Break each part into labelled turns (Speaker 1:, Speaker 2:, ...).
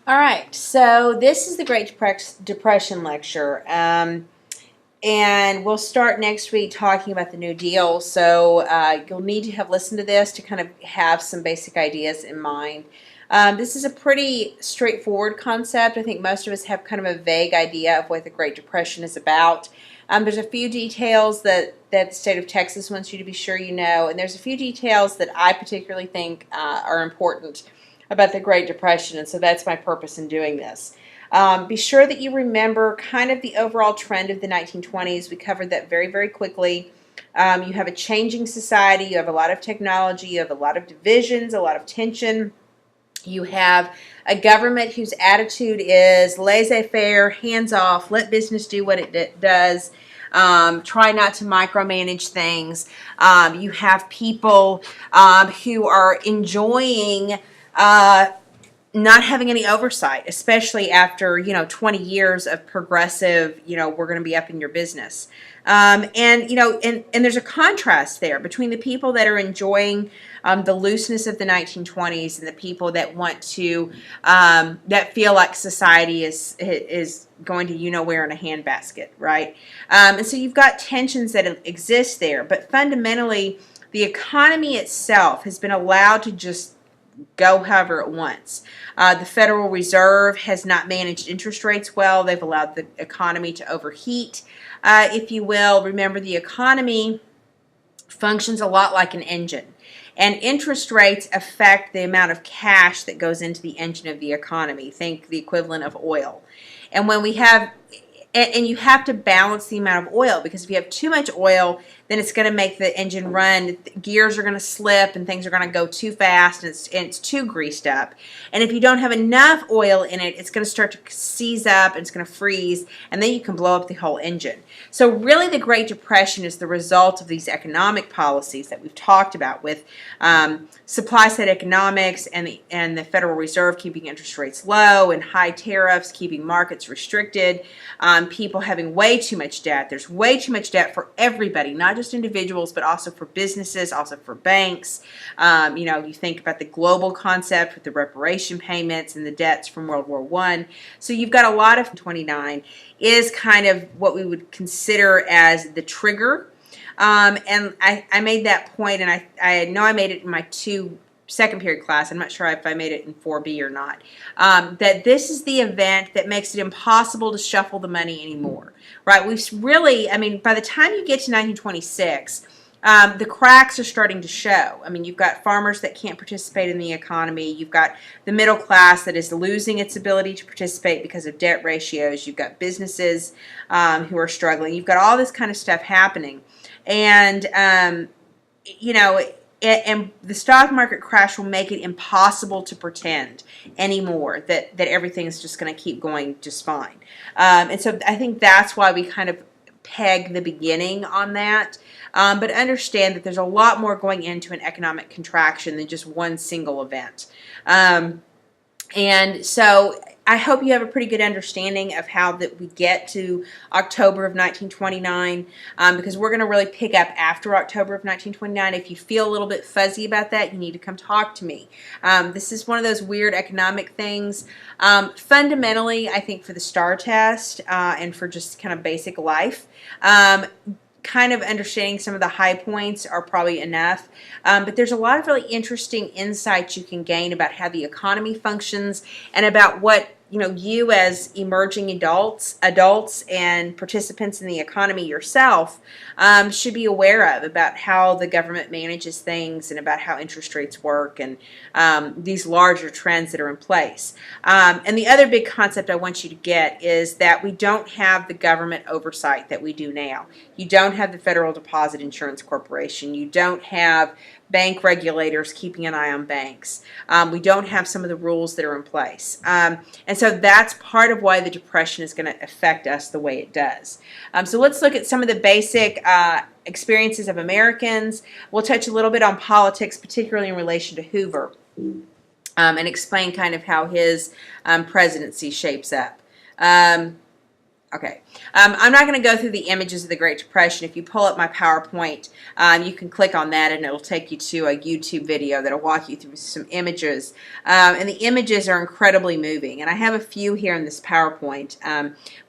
Speaker 1: All right, so this is the Great Depression lecture, and we'll start next week talking about the New Deal. So you'll need to have listened to this to kind of have some basic ideas in mind. This is a pretty straightforward concept. I think most of us have kind of a vague idea of what the Great Depression is about. There's a few details that the state of Texas wants you to be sure you know, and there's a few details that I particularly think are important about the Great Depression, and so that's my purpose in doing this. Be sure that you remember kind of the overall trend of the 1920s. We covered that very, very quickly. You have a changing society, you have a lot of technology, you have a lot of divisions, a lot of tension. You have a government whose attitude is laissez-faire, hands-off, let business do what it does. Try not to micromanage things. You have people who are enjoying not having any oversight, especially after 20 years of progressive, we're going to be up in your business, and there's a contrast there between the people that are enjoying the looseness of the 1920s and the people that want to that feel like society is going to where in a handbasket, right? And so you've got tensions that exist there, but fundamentally, the economy itself has been allowed to just go however it wants. The Federal Reserve has not managed interest rates well. They've allowed the economy to overheat, if you will. Remember, the economy functions a lot like an engine, and interest rates affect the amount of cash that goes into the engine of the economy. Think the equivalent of oil. And when we have and you have to balance the amount of oil, because if you have too much oil, then it's going to make the engine run. Gears are going to slip and things are going to go too fast, and it's too greased up. And if you don't have enough oil in it, it's going to start to seize up and it's going to freeze, and then you can blow up the whole engine. So really the Great Depression is the result of these economic policies that we've talked about with supply-side economics and the Federal Reserve keeping interest rates low and high tariffs, keeping markets restricted, people having way too much debt. There's way too much debt for everybody, not just individuals, but also for businesses, also for banks. You think about the global concept with the reparation payments and the debts from World War I. So you've got a lot of 29 is kind of what we would consider as the trigger. And I made that point, and I know I made it in my second period class. I'm not sure if I made it in 4B or not. That this is the event that makes it impossible to shuffle the money anymore, right? We've really, by the time you get to 1926, the cracks are starting to show. You've got farmers that can't participate in the economy. You've got the middle class that is losing its ability to participate because of debt ratios. You've got businesses who are struggling. You've got all this kind of stuff happening. And, and the stock market crash will make it impossible to pretend anymore that everything is just going to keep going just fine. And so I think that's why we kind of peg the beginning on that. But understand that there's a lot more going into an economic contraction than just one single event. And so I hope you have a pretty good understanding of how that we get to October of 1929, because we're going to really pick up after October of 1929. If you feel a little bit fuzzy about that, you need to come talk to me. This is one of those weird economic things. Fundamentally, I think for the STAR test and for just kind of basic life, kind of understanding some of the high points are probably enough. But there's a lot of really interesting insights you can gain about how the economy functions and about what you as emerging adults and participants in the economy yourself should be aware of about how the government manages things and about how interest rates work and these larger trends that are in place. And the other big concept I want you to get is that we don't have the government oversight that we do now. You don't have the Federal Deposit Insurance Corporation. You don't have bank regulators keeping an eye on banks. We don't have some of the rules that are in place. And so that's part of why the Depression is going to affect us the way it does. So let's look at some of the basic experiences of Americans. We'll touch a little bit on politics, particularly in relation to Hoover, and explain kind of how his presidency shapes up. Okay. I'm not going to go through the images of the Great Depression. If you pull up my PowerPoint, you can click on that and it'll take you to a YouTube video that'll walk you through some images. And the images are incredibly moving. And I have a few here in this PowerPoint.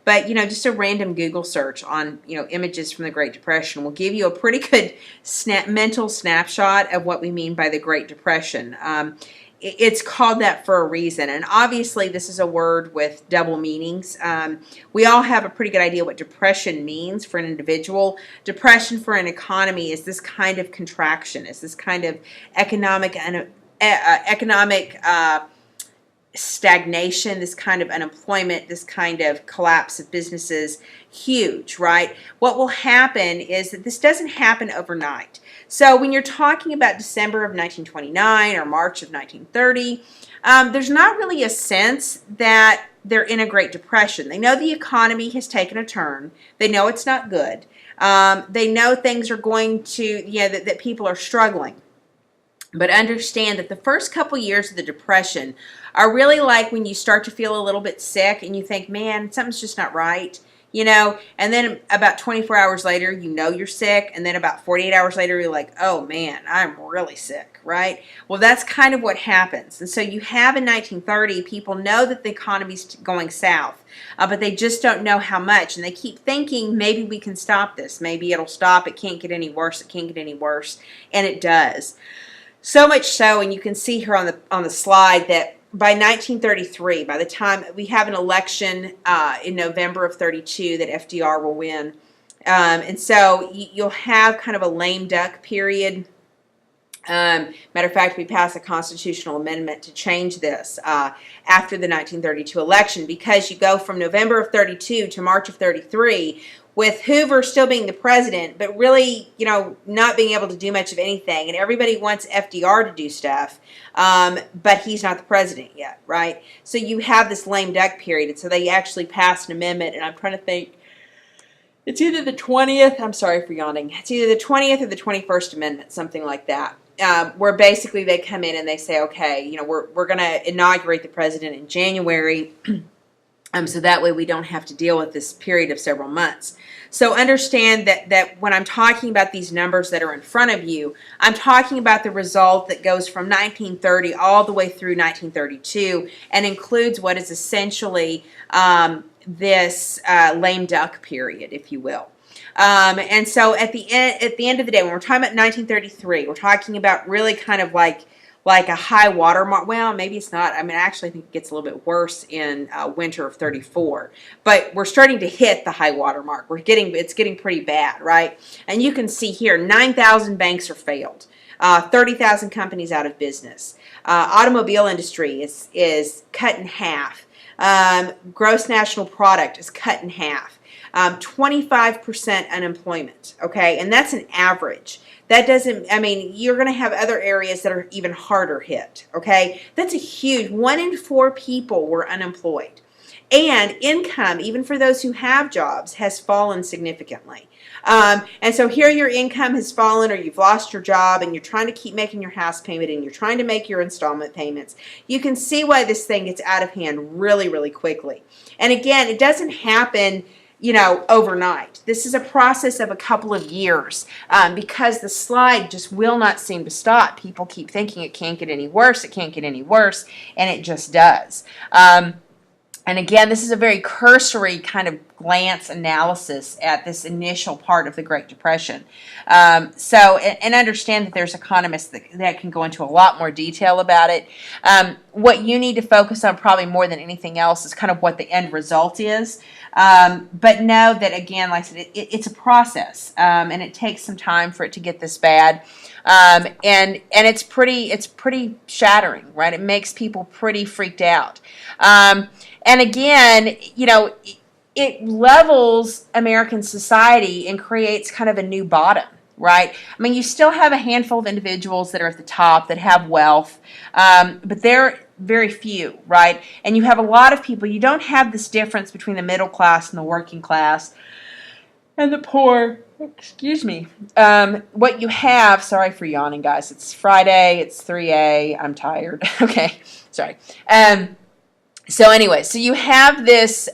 Speaker 1: But, just a random Google search on, images from the Great Depression will give you a pretty good mental snapshot of what we mean by the Great Depression. It's called that for a reason, and obviously this is a word with double meanings. We all have a pretty good idea what depression means for an individual. Depression for an economy is this kind of contraction, is this kind of economic stagnation, this kind of unemployment, this kind of collapse of businesses. Huge, right? What will happen is that this doesn't happen overnight. So when you're talking about December of 1929 or March of 1930, there's not really a sense that they're in a Great Depression. They know the economy has taken a turn. They know it's not good. They know things are going to, that people are struggling. But understand that the first couple years of the Depression are really like when you start to feel a little bit sick and you think, man, something's just not right. And then about 24 hours later, you're sick, and then about 48 hours later, you're like, oh man, I'm really sick, right? Well, that's kind of what happens. And so you have in 1930, people know that the economy's going south, but they just don't know how much, and they keep thinking, maybe we can stop this, maybe it'll stop, it can't get any worse, and it does. So much so, and you can see here on the slide that by 1933, by the time we have an election in November of 32 that FDR will win, and so you'll have kind of a lame duck period. Matter of fact, we passed a constitutional amendment to change this after the 1932 election, because you go from November of 32 to March of 33 with Hoover still being the president, but really, not being able to do much of anything. And everybody wants FDR to do stuff, but he's not the president yet, right? So you have this lame duck period. And so they actually passed an amendment, and I'm trying to think, it's either the 20th, I'm sorry for yawning, it's either the 20th or the 21st Amendment, something like that. Where basically they come in and they say, okay, we're going to inaugurate the president in January, so that way we don't have to deal with this period of several months. So understand that when I'm talking about these numbers that are in front of you, I'm talking about the result that goes from 1930 all the way through 1932 and includes what is essentially this lame duck period, if you will. And so at the end of the day, when we're talking about 1933, we're talking about really kind of like a high water mark. Well, maybe it's not. I actually think it gets a little bit worse in winter of 34. But we're starting to hit the high water mark. It's getting pretty bad, right? And you can see here, 9,000 banks are failed. 30,000 companies out of business. Automobile industry is cut in half. Gross national product is cut in half. 25% unemployment, okay? And that's an average. That doesn't, you're going to have other areas that are even harder hit, okay? That's a huge, 1 in 4 people were unemployed. And income, even for those who have jobs, has fallen significantly. And so here your income has fallen, or you've lost your job and you're trying to keep making your house payment and you're trying to make your installment payments. You can see why this thing gets out of hand really, really quickly. And again, it doesn't happen overnight. This is a process of a couple of years because the slide just will not seem to stop. People keep thinking it can't get any worse, and it just does. And again, this is a very cursory kind of glance analysis at this initial part of the Great Depression. And understand that there's economists that can go into a lot more detail about it. What you need to focus on probably more than anything else is kind of what the end result is. But know that, again, like I said, it's a process, and it takes some time for it to get this bad. And it's pretty shattering, right? It makes people pretty freaked out. And again, it levels American society and creates kind of a new bottom, right? You still have a handful of individuals that are at the top that have wealth, but they're very few, right? And you have a lot of people. You don't have this difference between the middle class and the working class and the poor. Excuse me. What you have, sorry for yawning, guys. It's Friday. It's 3 a.m. I'm tired. Okay. Sorry. So anyway, so you have this,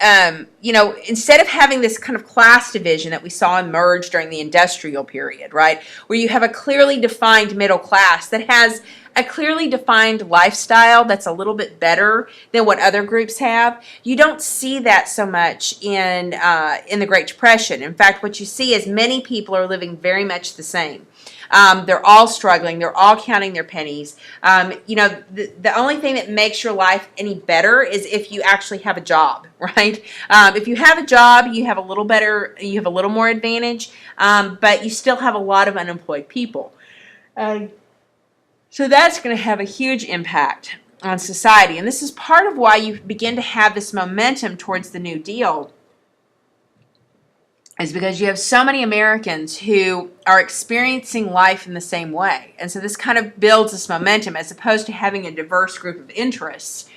Speaker 1: instead of having this kind of class division that we saw emerge during the industrial period, right, where you have a clearly defined middle class that has a clearly defined lifestyle that's a little bit better than what other groups have. You don't see that so much in the Great Depression. In fact, what you see is many people are living very much the same. They're all struggling. They're all counting their pennies. The only thing that makes your life any better is if you actually have a job, right? If you have a job, you have a little better, you have a little more advantage, but you still have a lot of unemployed people. So that's going to have a huge impact on society. And this is part of why you begin to have this momentum towards the New Deal, is because you have so many Americans who are experiencing life in the same way. And so this kind of builds this momentum as opposed to having a diverse group of interests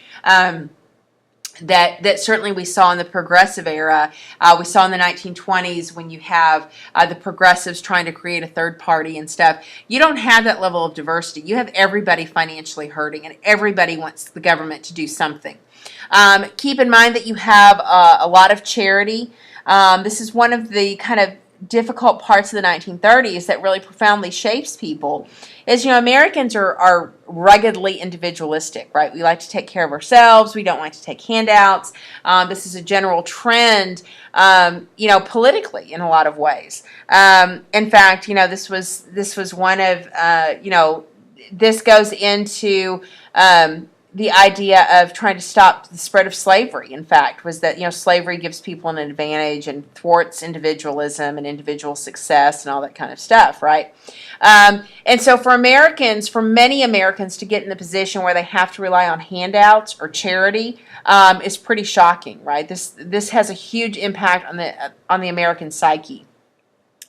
Speaker 1: that certainly we saw in the progressive era. We saw in the 1920s when you have the progressives trying to create a third party and stuff. You don't have that level of diversity. You have everybody financially hurting, and everybody wants the government to do something. Keep in mind that you have a lot of charity. This is one of the kind of difficult parts of the 1930s that really profoundly shapes people. Is, Americans are ruggedly individualistic, right? We like to take care of ourselves. We don't like to take handouts. This is a general trend, politically in a lot of ways. In fact, this was one of, this goes into the idea of trying to stop the spread of slavery, in fact, was that, slavery gives people an advantage and thwarts individualism and individual success and all that kind of stuff, right? And so for many Americans to get in the position where they have to rely on handouts or charity is pretty shocking, right? This has a huge impact on the American psyche.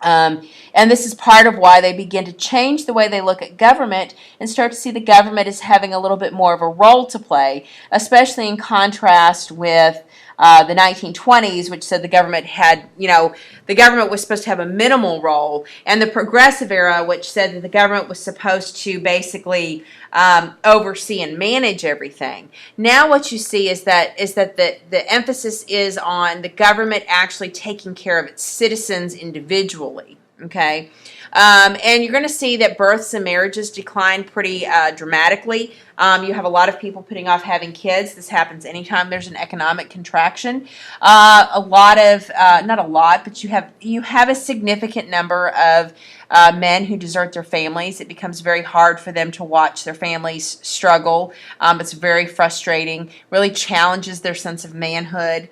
Speaker 1: And this is part of why they begin to change the way they look at government and start to see the government as having a little bit more of a role to play, especially in contrast with the 1920s, which said the government was supposed to have a minimal role, and the progressive era, which said that the government was supposed to basically oversee and manage everything. Now what you see is that the emphasis is on the government actually taking care of its citizens individually. Okay. And you're going to see that births and marriages decline pretty dramatically. You have a lot of people putting off having kids. This happens anytime there's an economic contraction. Not a lot, but you have a significant number of men who desert their families. It becomes very hard for them to watch their families struggle. It's very frustrating, really challenges their sense of manhood.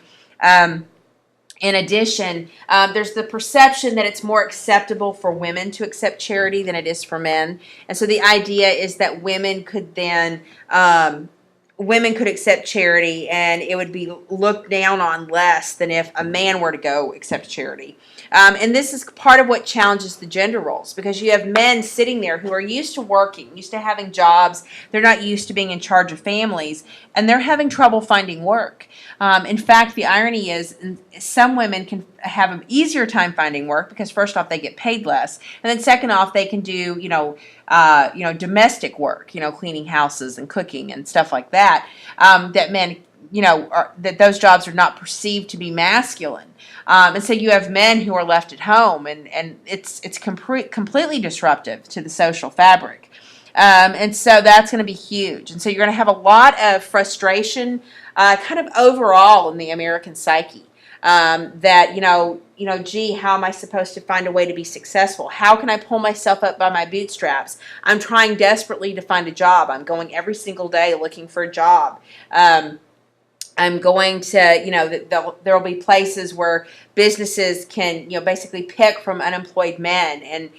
Speaker 1: In addition, there's the perception that it's more acceptable for women to accept charity than it is for men. And so the idea is that women could accept charity, and it would be looked down on less than if a man were to go accept charity. And this is part of what challenges the gender roles, because you have men sitting there who are used to working, used to having jobs. They're not used to being in charge of families, and they're having trouble finding work. In fact, the irony is some women can have an easier time finding work because, first off, they get paid less, and then second off, they can do domestic work, cleaning houses and cooking and stuff like that. That men, that those jobs are not perceived to be masculine. And so you have men who are left at home, and it's completely disruptive to the social fabric. And so that's going to be huge. And so you're going to have a lot of frustration kind of overall in the American psyche. Gee, how am I supposed to find a way to be successful? How can I pull myself up by my bootstraps? I'm trying desperately to find a job. I'm going every single day looking for a job. I'm going to, there will be places where businesses can, basically pick from unemployed men and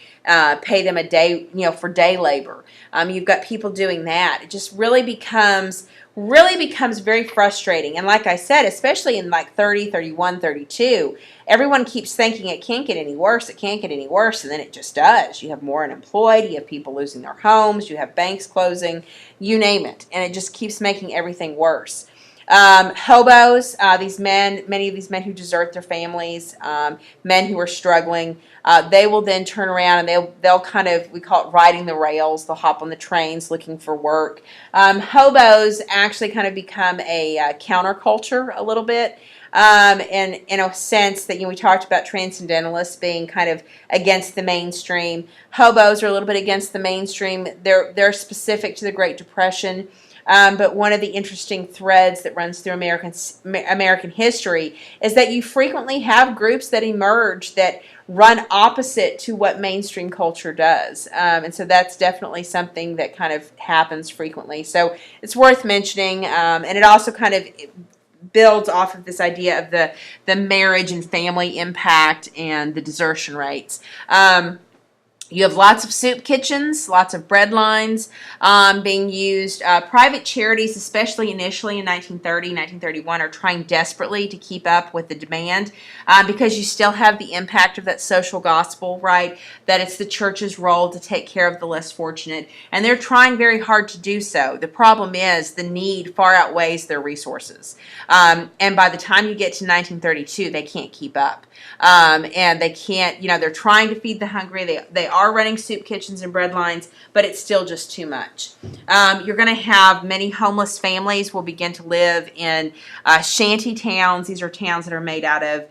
Speaker 1: pay them a day, for day labor. You've got people doing that. It just really becomes very frustrating. And like I said, especially in like 30, 31, 32, everyone keeps thinking it can't get any worse, it can't get any worse, and then it just does. You have more unemployed, you have people losing their homes, you have banks closing, you name it. And it just keeps making everything worse. Hobos, these men, many of these men who desert their families, men who are struggling, they will then turn around and they'll kind of, we call it riding the rails. They'll hop on the trains looking for work. Hobos actually kind of become a counterculture a little bit. And in a sense that, we talked about transcendentalists being kind of against the mainstream. Hobos are a little bit against the mainstream. They're specific to the Great Depression. But one of the interesting threads that runs through American history is that you frequently have groups that emerge that run opposite to what mainstream culture does. And so that's definitely something that kind of happens frequently. So it's worth mentioning. And it also kind of builds off of this idea of the marriage and family impact and the desertion rates. You have lots of soup kitchens, lots of bread lines being used. Private charities, especially initially in 1930, 1931, are trying desperately to keep up with the demand because you still have the impact of that social gospel, right? That it's the church's role to take care of the less fortunate. And they're trying very hard to do so. The problem is the need far outweighs their resources. And by the time you get to 1932, they can't keep up. And they can't, they're trying to feed the hungry. They are running soup kitchens and bread lines, but it's still just too much. You're going to have many homeless families will begin to live in shanty towns. These are towns that are made out of,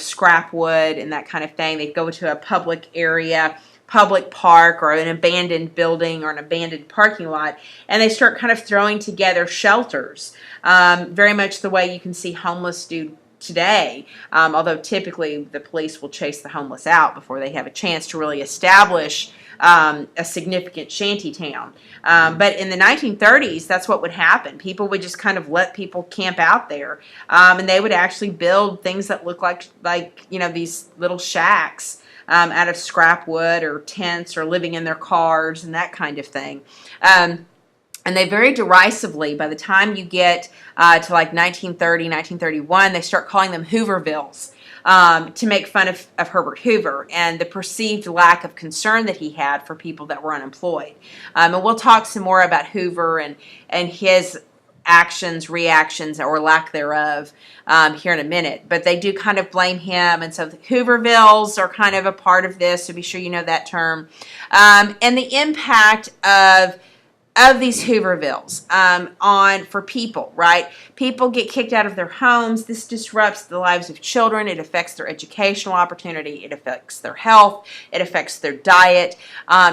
Speaker 1: scrap wood and that kind of thing. They go to a public area, public park, or an abandoned building or an abandoned parking lot, and they start kind of throwing together shelters, very much the way you can see homeless do today, although typically the police will chase the homeless out before they have a chance to really establish a significant shanty town. But in the 1930s, that's what would happen. People would just kind of let people camp out there, and they would actually build things that look like these little shacks out of scrap wood or tents or living in their cars and that kind of thing. And they very derisively, by the time you get to like 1930, 1931, they start calling them Hoovervilles to make fun of Herbert Hoover and the perceived lack of concern that he had for people that were unemployed. And we'll talk some more about Hoover and his actions, reactions, or lack thereof here in a minute. But they do kind of blame him, and so the Hoovervilles are kind of a part of this, so be sure you know that term. And the impact of these Hoovervilles for people, right? People get kicked out of their homes. This disrupts the lives of children. It affects their educational opportunity. It affects their health. It affects their diet.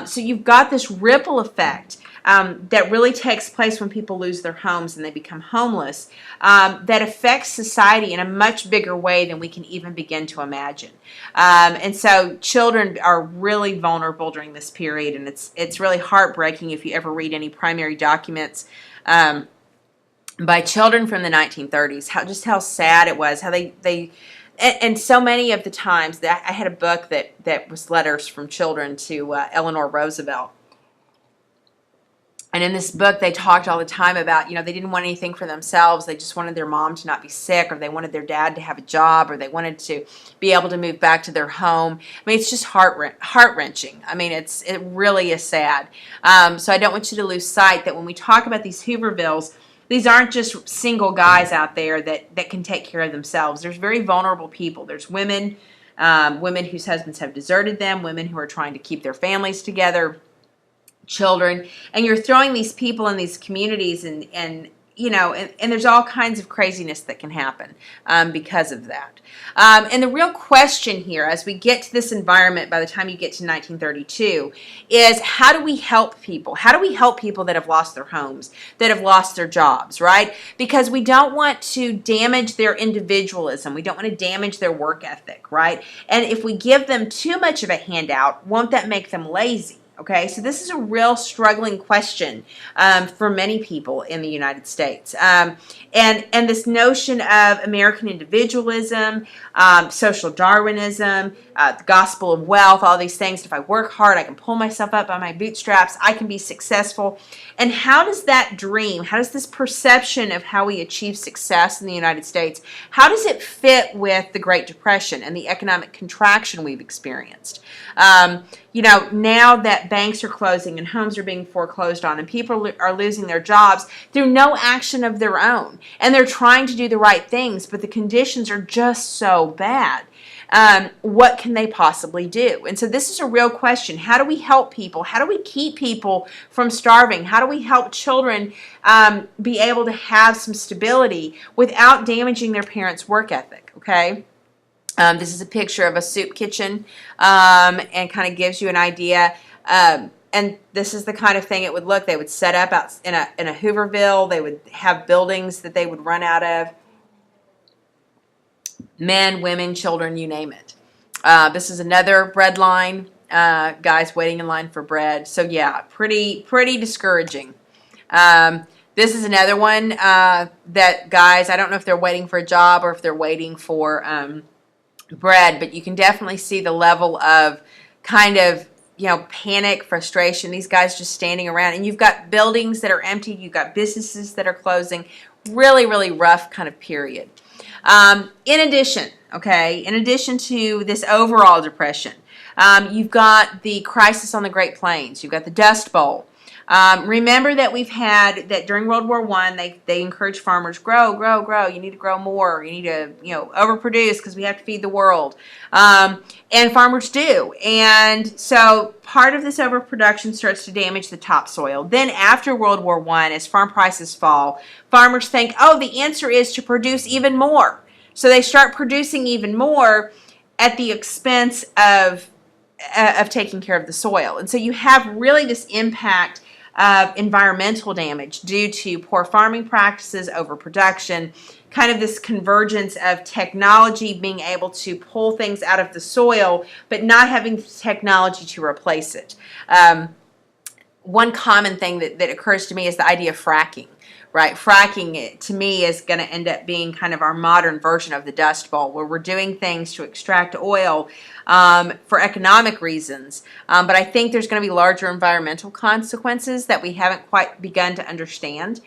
Speaker 1: So you've got this ripple effect that really takes place when people lose their homes and they become homeless, that affects society in a much bigger way than we can even begin to imagine. And so children are really vulnerable during this period, and it's really heartbreaking if you ever read any primary documents by children from the 1930s, how sad it was, how they and so many of the times that I had a book that was letters from children to Eleanor Roosevelt. And in this book, they talked all the time about, they didn't want anything for themselves. They just wanted their mom to not be sick, or they wanted their dad to have a job, or they wanted to be able to move back to their home. I mean, it's just heart-wrenching. I mean, it really is sad. So I don't want you to lose sight that when we talk about these Hoovervilles, these aren't just single guys out there that can take care of themselves. There's very vulnerable people. There's women whose husbands have deserted them, women who are trying to keep their families together, children, and you're throwing these people in these communities and there's all kinds of craziness that can happen because of that. And the real question here, as we get to this environment by the time you get to 1932, is how do we help people? How do we help people that have lost their homes, that have lost their jobs, right? Because we don't want to damage their individualism. We don't want to damage their work ethic, right? And if we give them too much of a handout, won't that make them lazy? Okay, so this is a real struggling question for many people in the United States. And this notion of American individualism, social Darwinism, the gospel of wealth, all these things. If I work hard, I can pull myself up by my bootstraps. I can be successful. And how does that dream, how does this perception of how we achieve success in the United States, how does it fit with the Great Depression and the economic contraction we've experienced? now that banks are closing and homes are being foreclosed on and people are losing their jobs through no action of their own. And they're trying to do the right things, but the conditions are just so bad. What can they possibly do? And so this is a real question. How do we help people? How do we keep people from starving? How do we help children be able to have some stability without damaging their parents' work ethic? Okay. This is a picture of a soup kitchen and kind of gives you an idea. And this is the kind of thing it would look. They would set up out in a Hooverville. They would have buildings that they would run out of. Men, women, children, you name it. This is another bread line. Guys waiting in line for bread. So yeah, pretty discouraging. This is another one that guys, I don't know if they're waiting for a job or if they're waiting for bread, but you can definitely see the level of kind of panic, frustration. These guys just standing around, and you've got buildings that are empty, you've got businesses that are closing. Really rough kind of period. In addition to this overall depression, you've got the crisis on the Great Plains. You've got the Dust Bowl. Remember that we've had that during World War I, they encouraged farmers, grow. You need to grow more. You need to, overproduce because we have to feed the world. And farmers do. And so part of this overproduction starts to damage the topsoil. Then after World War I, as farm prices fall, farmers think, oh, the answer is to produce even more. So they start producing even more at the expense of taking care of the soil. And so you have really this impact of environmental damage due to poor farming practices, overproduction, kind of this convergence of technology being able to pull things out of the soil, but not having technology to replace it. One common thing that occurs to me is the idea of fracking. Right, fracking to me is going to end up being kind of our modern version of the Dust Bowl, where we're doing things to extract oil for economic reasons. But I think there's going to be larger environmental consequences that we haven't quite begun to understand.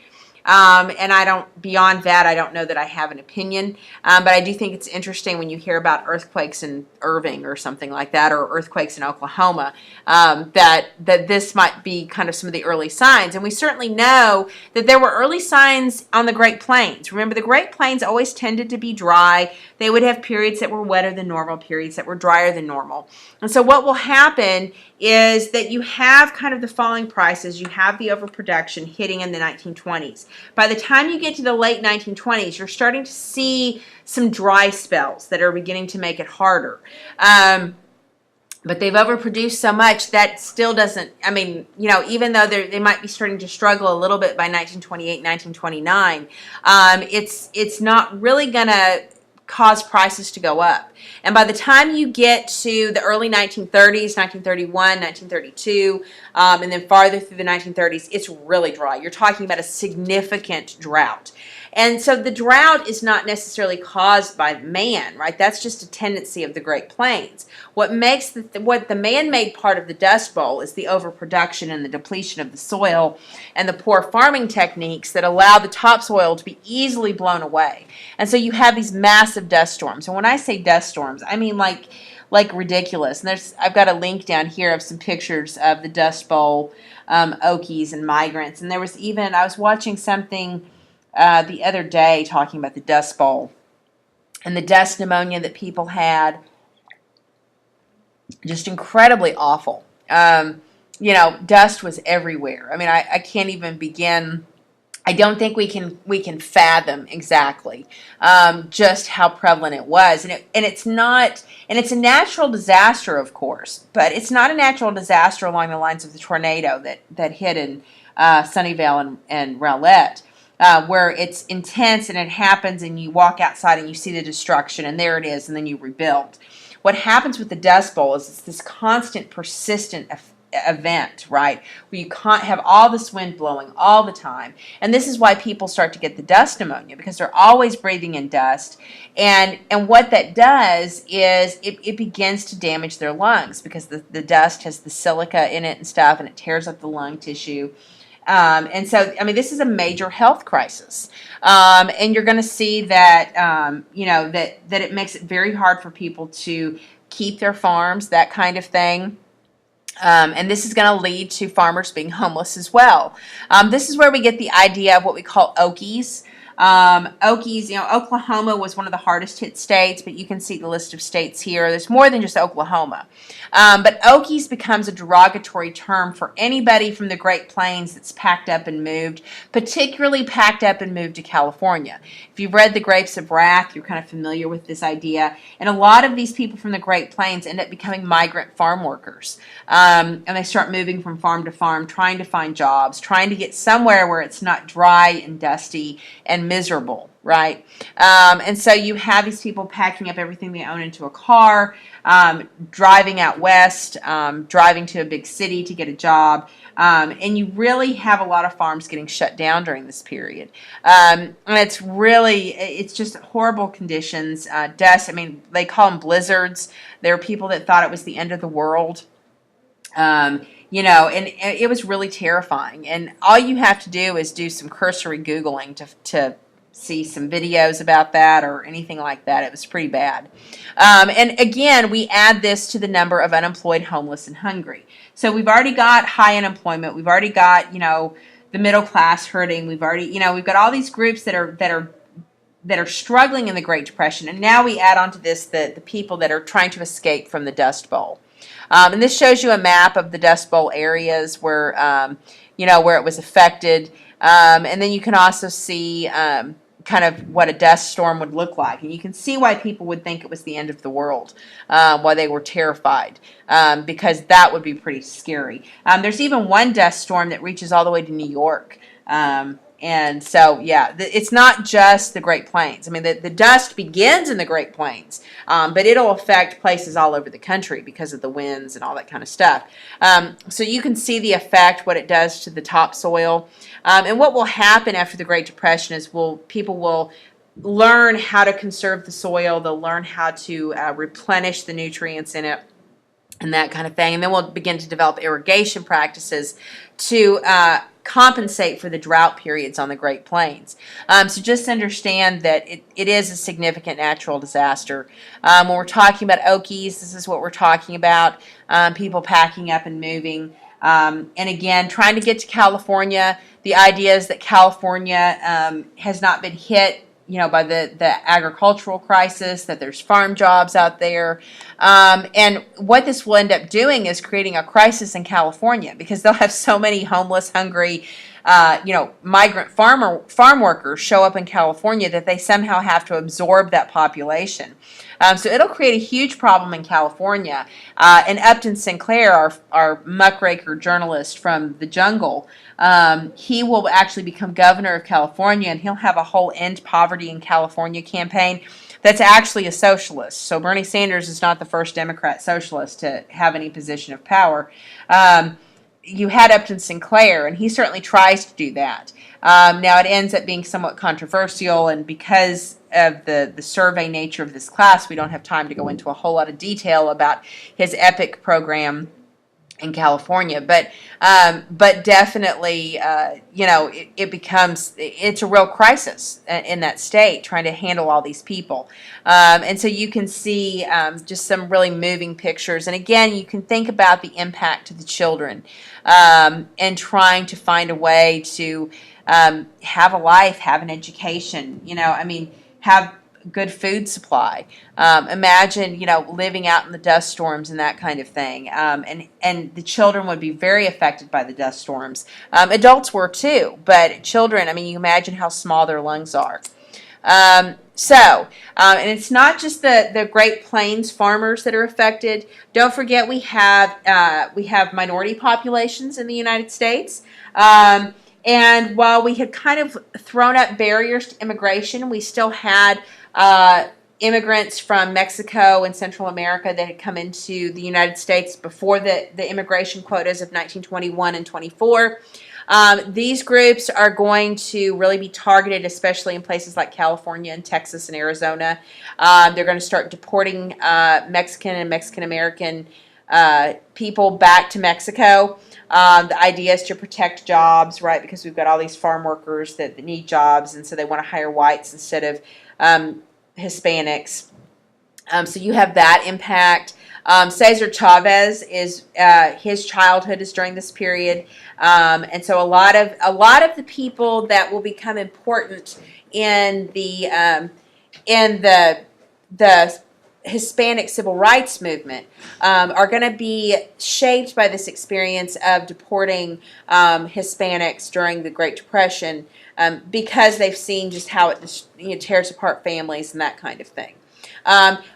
Speaker 1: And beyond that, I don't know that I have an opinion. But I do think it's interesting when you hear about earthquakes in Irving or something like that, or earthquakes in Oklahoma, that this might be kind of some of the early signs. And we certainly know that there were early signs on the Great Plains. Remember, the Great Plains always tended to be dry. They would have periods that were wetter than normal, periods that were drier than normal. And so what will happen is that you have kind of the falling prices, you have the overproduction hitting in the 1920s. By the time you get to the late 1920s, you're starting to see some dry spells that are beginning to make it harder. But they've overproduced so much that still doesn't, even though they might be starting to struggle a little bit by 1928, 1929, it's not really going to cause prices to go up. And by the time you get to the early 1930s, 1931, 1932, and then farther through the 1930s, it's really dry. You're talking about a significant drought. And so the drought is not necessarily caused by man, right? That's just a tendency of the Great Plains. What makes what the man-made part of the Dust Bowl is the overproduction and the depletion of the soil and the poor farming techniques that allow the topsoil to be easily blown away. And so you have these massive dust storms. And when I say dust storms, I mean like ridiculous. And I've got a link down here of some pictures of the Dust Bowl, Okies and migrants. And I was watching something the other day talking about the Dust Bowl and the dust pneumonia that people had. Just incredibly awful. Dust was everywhere. I mean, I can't even begin. I don't think we can fathom exactly just how prevalent it was, and it's a natural disaster, of course, but it's not a natural disaster along the lines of the tornado that hit in Sunnyvale and Rowlett. Where it's intense and it happens and you walk outside and you see the destruction and there it is and then you rebuild. What happens with the Dust Bowl is it's this constant, persistent event, right? Where you can't have all this wind blowing all the time. And this is why people start to get the dust pneumonia, because they're always breathing in dust. And what that does is it begins to damage their lungs because the dust has the silica in it and stuff, and it tears up the lung tissue. And so, this is a major health crisis. And you're going to see that, that it makes it very hard for people to keep their farms, that kind of thing. And this is going to lead to farmers being homeless as well. This is where we get the idea of what we call Okies. Okies, Oklahoma was one of the hardest hit states, but you can see the list of states here. There's more than just Oklahoma. But Okies becomes a derogatory term for anybody from the Great Plains that's packed up and moved, particularly packed up and moved to California. If you've read The Grapes of Wrath, you're kind of familiar with this idea. And a lot of these people from the Great Plains end up becoming migrant farm workers. And they start moving from farm to farm, trying to find jobs, trying to get somewhere where it's not dry and dusty and miserable, right? And so you have these people packing up everything they own into a car, driving out west, driving to a big city to get a job. And you really have a lot of farms getting shut down during this period. And it's just horrible conditions. Dust, they call them blizzards. There are people that thought it was the end of the world. And it was really terrifying. And all you have to do is do some cursory Googling to see some videos about that or anything like that. It was pretty bad. And again, we add this to the number of unemployed, homeless, and hungry. So we've already got high unemployment. We've already got, the middle class hurting. We've already, we've got all these groups that are struggling in the Great Depression. And now we add onto this the people that are trying to escape from the Dust Bowl. And this shows you a map of the Dust Bowl areas where, where it was affected. And then you can also see kind of what a dust storm would look like. And you can see why people would think it was the end of the world, why they were terrified, because that would be pretty scary. There's even one dust storm that reaches all the way to New York. And so, it's not just the Great Plains. The dust begins in the Great Plains, but it'll affect places all over the country because of the winds and all that kind of stuff. So you can see the effect, what it does to the topsoil. And what will happen after the Great Depression is people will learn how to conserve the soil. They'll learn how to replenish the nutrients in it and that kind of thing. And then we'll begin to develop irrigation practices to compensate for the drought periods on the Great Plains. So just understand that it is a significant natural disaster. When we're talking about Okies, this is what we're talking about, people packing up and moving. And again, trying to get to California. The idea is that California has not been hit by the agricultural crisis, that there's farm jobs out there. And what this will end up doing is creating a crisis in California because they'll have so many homeless, hungry, migrant farm workers show up in California that they somehow have to absorb that population. So it'll create a huge problem in California. And Upton Sinclair, our muckraker journalist from the jungle, he will actually become governor of California, and he'll have a whole End Poverty in California campaign that's actually a socialist. So Bernie Sanders is not the first Democrat socialist to have any position of power. You had Upton Sinclair, and he certainly tries to do that. Now, it ends up being somewhat controversial, and because of the survey nature of this class, we don't have time to go into a whole lot of detail about his EPIC program in California, but definitely, it's a real crisis in that state, trying to handle all these people. And so you can see just some really moving pictures. And again, you can think about the impact to the children and trying to find a way to have a life, have an education, have good food supply. Imagine, living out in the dust storms and that kind of thing. And the children would be very affected by the dust storms. Adults were too, but children, you imagine how small their lungs are. And it's not just the Great Plains farmers that are affected. Don't forget we have minority populations in the United States. And while we had kind of thrown up barriers to immigration, we still had immigrants from Mexico and Central America that had come into the United States before the immigration quotas of 1921 and 24. These groups are going to really be targeted, especially in places like California and Texas and Arizona. They're going to start deporting Mexican and Mexican-American people back to Mexico. The idea is to protect jobs, right, because we've got all these farm workers that need jobs, and so they want to hire whites instead of Hispanics. So you have that impact. Cesar Chavez is his childhood is during this period, and so a lot of the people that will become important in the Hispanic civil rights movement are going to be shaped by this experience of deporting Hispanics during the Great Depression, because they've seen just how it tears apart families and that kind of thing.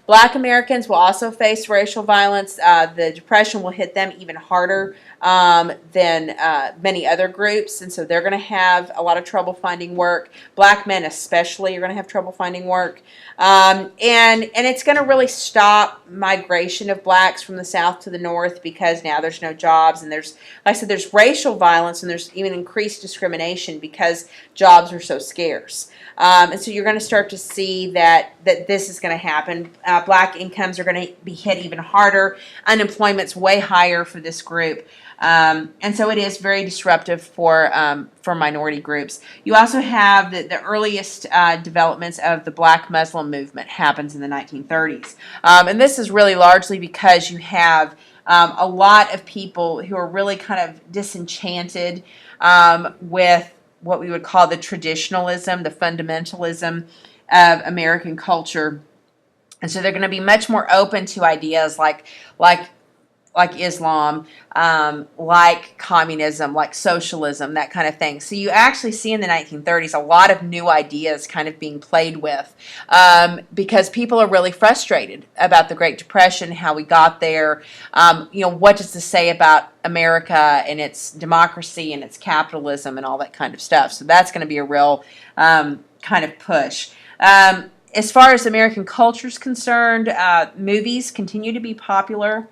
Speaker 1: Black Americans will also face racial violence. The Depression will hit them even harder than many other groups, and so they're going to have a lot of trouble finding work. Black men especially are going to have trouble finding work. And it's going to really stop migration of blacks from the South to the North, because now there's no jobs, and there's, like I said, there's racial violence, and there's even increased discrimination because jobs are so scarce. And so you're going to start to see that this is going to happen. Black incomes are going to be hit even harder. Unemployment's way higher for this group. And so it is very disruptive for minority groups. You also have the earliest developments of the Black Muslim movement happens in the 1930s. And this is really largely because you have a lot of people who are really kind of disenchanted with what we would call the traditionalism, the fundamentalism of American culture. And so they're going to be much more open to ideas like Islam, like communism, like socialism, that kind of thing. So you actually see in the 1930s a lot of new ideas kind of being played with, because people are really frustrated about the Great Depression, how we got there. What does this say about America and its democracy and its capitalism and all that kind of stuff? So that's going to be a real kind of push. As far as American culture is concerned, movies continue to be popular,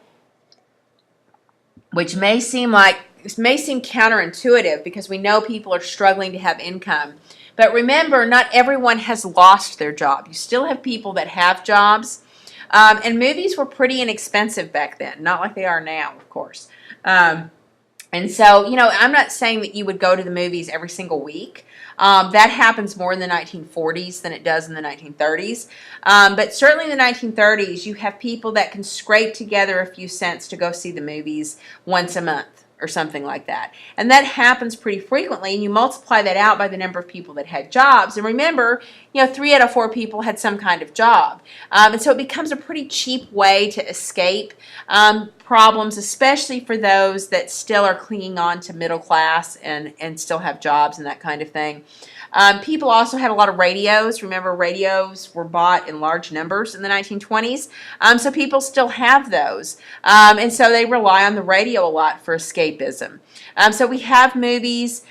Speaker 1: which may seem counterintuitive because we know people are struggling to have income. But remember, not everyone has lost their job. You still have people that have jobs. And movies were pretty inexpensive back then, not like they are now, of course. And so, I'm not saying that you would go to the movies every single week. That happens more in the 1940s than it does in the 1930s. But certainly in the 1930s, you have people that can scrape together a few cents to go see the movies once a month or something like that. And that happens pretty frequently, and you multiply that out by the number of people that had jobs. And remember, 3 out of 4 people had some kind of job. And so it becomes a pretty cheap way to escape problems, especially for those that still are clinging on to middle class and still have jobs and that kind of thing. People also had a lot of radios. Remember, radios were bought in large numbers in the 1920s. So people still have those. And so they rely on the radio a lot for escapism. So we have movies.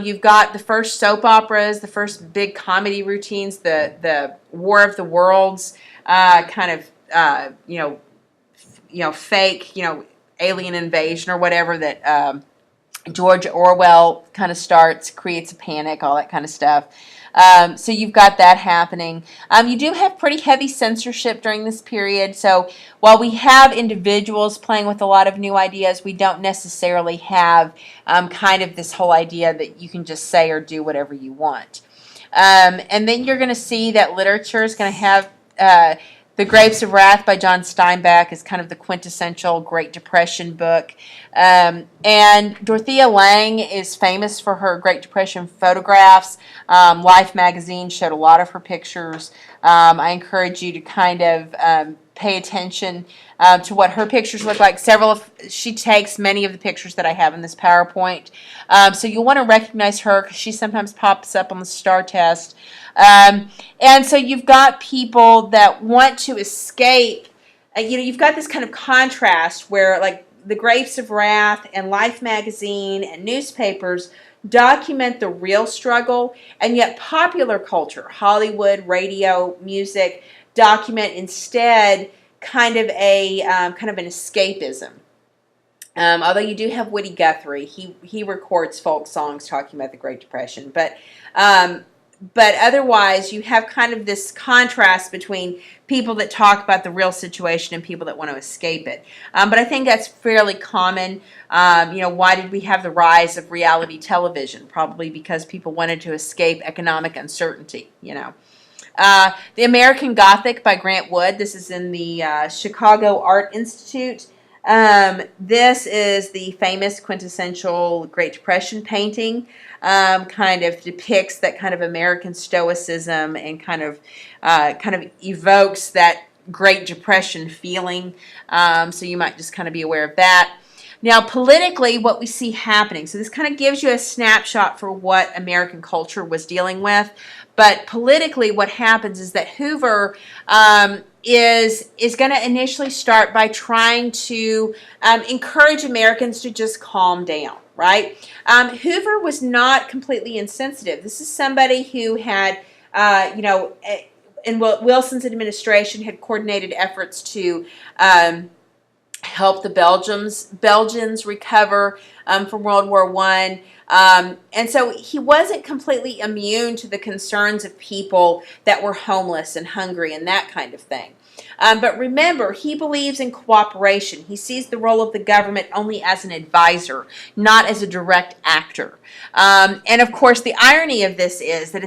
Speaker 1: You've got the first soap operas, the first big comedy routines, the War of the Worlds, fake, alien invasion or whatever that George Orwell kind of creates a panic, all that kind of stuff. So you've got that happening. You do have pretty heavy censorship during this period. So while we have individuals playing with a lot of new ideas, we don't necessarily have kind of this whole idea that you can just say or do whatever you want. And then you're going to see that literature is going to have The Grapes of Wrath by John Steinbeck is kind of the quintessential Great Depression book. And Dorothea Lange is famous for her Great Depression photographs. Life magazine showed a lot of her pictures. I encourage you to kind of pay attention to what her pictures look like. She takes many of the pictures that I have in this PowerPoint. So you'll want to recognize her because she sometimes pops up on the STAR test. And so you've got people that want to escape. You've got this kind of contrast where, like, the Grapes of Wrath and Life magazine and newspapers document the real struggle, and yet popular culture, Hollywood, radio, music, document instead kind of an escapism. Although you do have Woody Guthrie, he records folk songs talking about the Great Depression, but otherwise, you have kind of this contrast between people that talk about the real situation and people that want to escape it. But I think that's fairly common. Why did we have the rise of reality television? Probably because people wanted to escape economic uncertainty, The American Gothic by Grant Wood. This is in the Chicago Art Institute. This is the famous quintessential Great Depression painting. Kind of depicts that kind of American stoicism and kind of evokes that Great Depression feeling. So you might just kind of be aware of that. Now, politically, what we see happening. So this kind of gives you a snapshot for what American culture was dealing with. But politically, what happens is that Hoover is going to initially start by trying to encourage Americans to just calm down, right? Hoover was not completely insensitive. This is somebody who had, in Wilson's administration, had coordinated efforts to help the Belgians recover from World War I. And so he wasn't completely immune to the concerns of people that were homeless and hungry and that kind of thing. But remember, he believes in cooperation. He sees the role of the government only as an advisor, not as a direct actor. And of course, the irony of this is that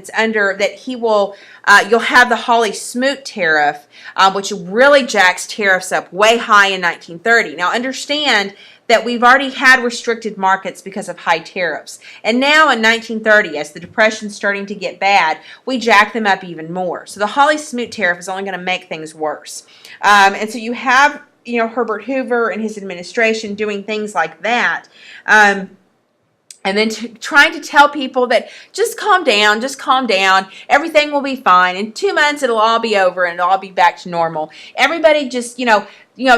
Speaker 1: you'll have the Hawley-Smoot tariff, which really jacks tariffs up way high in 1930. Now, understand that we've already had restricted markets because of high tariffs. And now in 1930, as the Depression's starting to get bad, we jack them up even more. So the Hawley-Smoot tariff is only going to make things worse. And so you have, Herbert Hoover and his administration doing things like that. And then trying to tell people that just calm down, everything will be fine. In 2 months, it'll all be over and it'll all be back to normal. Everybody just,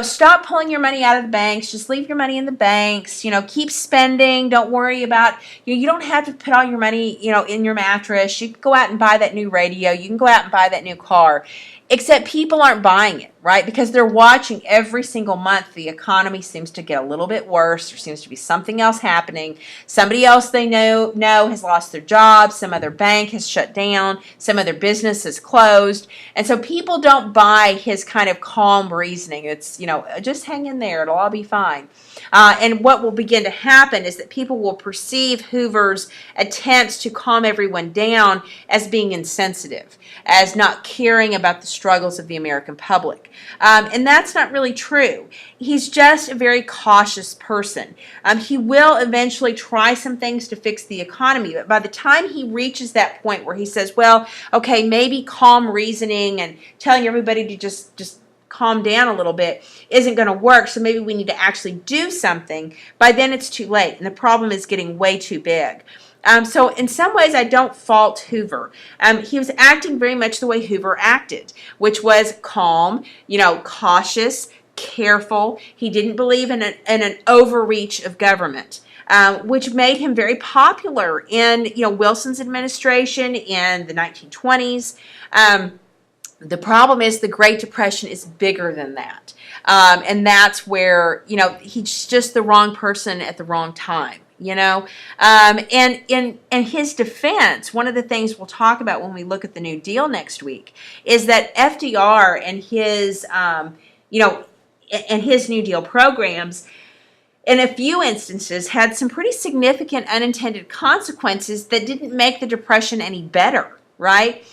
Speaker 1: stop pulling your money out of the banks. Just leave your money in the banks. Keep spending. Don't worry about, you don't have to put all your money, in your mattress. You can go out and buy that new radio. You can go out and buy that new car. Except people aren't buying it, right? Because they're watching every single month. The economy seems to get a little bit worse. There seems to be something else happening. Somebody else they know has lost their job. Some other bank has shut down. Some other business has closed. And so people don't buy his kind of calm reasoning. It's, just hang in there. It'll all be fine. And what will begin to happen is that people will perceive Hoover's attempts to calm everyone down as being insensitive, as not caring about the struggles of the American public. And that's not really true. He's just a very cautious person. He will eventually try some things to fix the economy, but by the time he reaches that point where he says, well, okay, maybe calm reasoning and telling everybody to just calm down a little bit isn't going to work, so maybe we need to actually do something, by then it's too late, and the problem is getting way too big. So in some ways, I don't fault Hoover. He was acting very much the way Hoover acted, which was calm, cautious, careful. He didn't believe in an overreach of government, which made him very popular in Wilson's administration in the 1920s. The problem is the Great Depression is bigger than that. And that's where, he's just the wrong person at the wrong time. And in his defense, one of the things we'll talk about when we look at the New Deal next week is that FDR and his, and his New Deal programs, in a few instances, had some pretty significant unintended consequences that didn't make the Depression any better, right?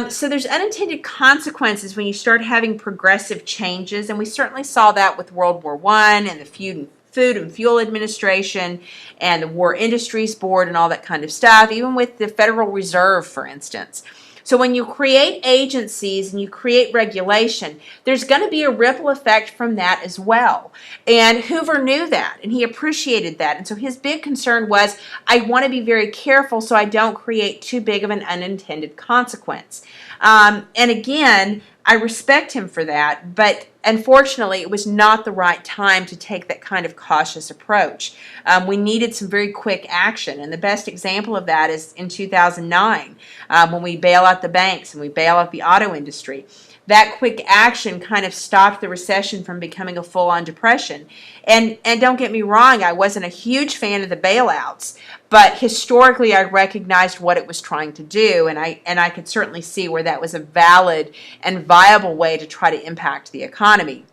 Speaker 1: So there's unintended consequences when you start having progressive changes, and we certainly saw that with World War I and the Food and Fuel Administration and the War Industries Board and all that kind of stuff, even with the Federal Reserve, for instance. So when you create agencies and you create regulation, there's going to be a ripple effect from that as well. And Hoover knew that, and he appreciated that. And so his big concern was, I want to be very careful so I don't create too big of an unintended consequence. And again, I respect him for that, but unfortunately, it was not the right time to take that kind of cautious approach. We needed some very quick action, and the best example of that is in 2009, when we bail out the banks and we bail out the auto industry. That quick action kind of stopped the recession from becoming a full-on depression. And don't get me wrong, I wasn't a huge fan of the bailouts, but historically I recognized what it was trying to do, and I could certainly see where that was a valid and viable way to try to impact the economy.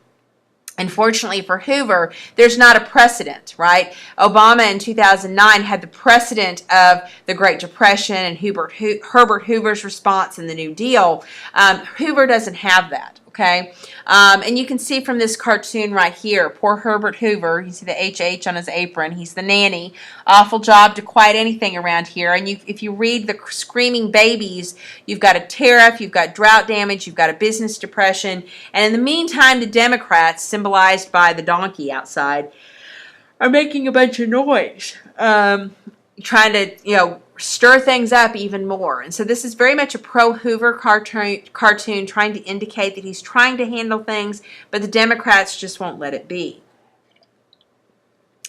Speaker 1: Unfortunately for Hoover, there's not a precedent, right? Obama in 2009 had the precedent of the Great Depression and Herbert Hoover's response in the New Deal. Hoover doesn't have that, okay? And you can see from this cartoon right here, poor Herbert Hoover, you see the HH on his apron, he's the nanny. Awful job to quiet anything around here. And if you read the screaming babies, you've got a tariff, you've got drought damage, you've got a business depression. And in the meantime, the Democrats, symbolized by the donkey outside, are making a bunch of noise, trying to, stir things up even more. And so this is very much a pro-Hoover cartoon trying to indicate that he's trying to handle things, but the Democrats just won't let it be.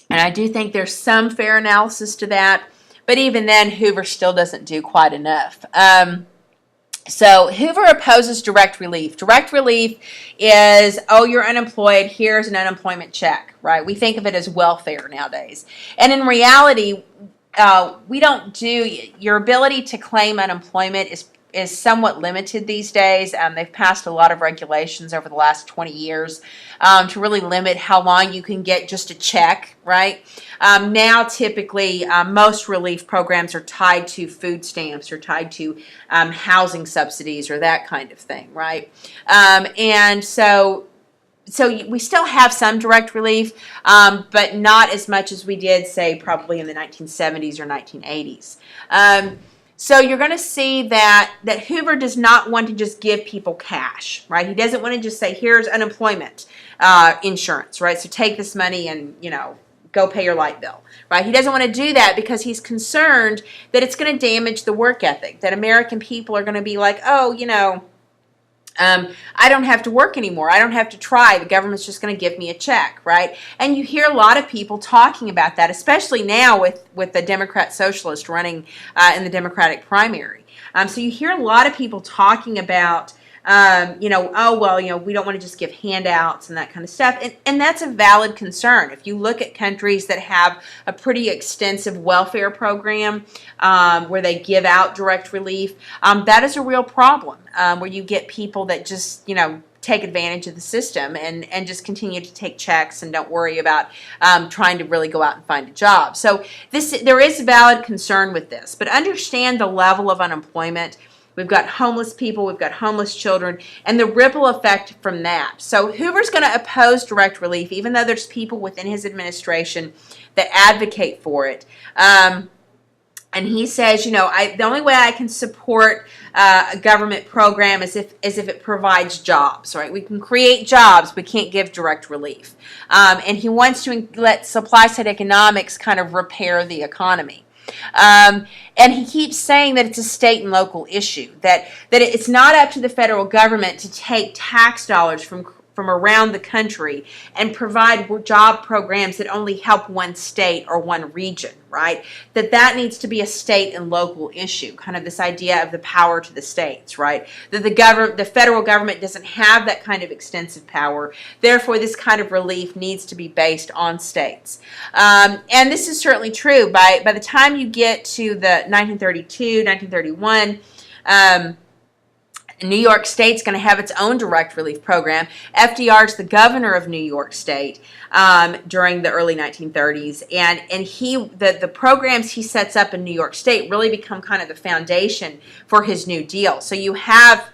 Speaker 1: And I do think there's some fair analysis to that, but even then, Hoover still doesn't do quite enough. So Hoover opposes direct relief. Direct relief is, oh, you're unemployed, here's an unemployment check, right? We think of it as welfare nowadays. And in reality, we don't do, your ability to claim unemployment is somewhat limited these days. They've passed a lot of regulations over the last 20 years to really limit how long you can get just a check, right? Now, typically, most relief programs are tied to food stamps or tied to housing subsidies or that kind of thing, right? And so we still have some direct relief, but not as much as we did, say, probably in the 1970s or 1980s. So you're going to see that Hoover does not want to just give people cash, right? He doesn't want to just say, here's unemployment insurance, right? So take this money and, go pay your light bill, right? He doesn't want to do that because he's concerned that it's going to damage the work ethic, that American people are going to be like, oh, I don't have to work anymore. I don't have to try. The government's just going to give me a check, right? And you hear a lot of people talking about that, especially now with the Democrat Socialist running in the Democratic primary. So you hear a lot of people talking about, oh, well, we don't want to just give handouts and that kind of stuff. And that's a valid concern. If you look at countries that have a pretty extensive welfare program where they give out direct relief, that is a real problem where you get people that just, take advantage of the system and just continue to take checks and don't worry about trying to really go out and find a job. So there is a valid concern with this, but understand the level of unemployment. We've got homeless people, we've got homeless children, and the ripple effect from that. So Hoover's going to oppose direct relief, even though there's people within his administration that advocate for it. And he says, the only way I can support a government program is if it provides jobs, right? We can create jobs, we can't give direct relief. And he wants to let supply-side economics kind of repair the economy. And he keeps saying that it's a state and local issue, that it's not up to the federal government to take tax dollars from around the country and provide job programs that only help one state or one region, right? That needs to be a state and local issue, kind of this idea of the power to the states, right? That the federal government doesn't have that kind of extensive power. Therefore, this kind of relief needs to be based on states. And this is certainly true. By the time you get to the 1932, 1931, New York State's going to have its own direct relief program. FDR's the governor of New York State during the early 1930s, and the programs he sets up in New York State really become kind of the foundation for his New Deal. So you have,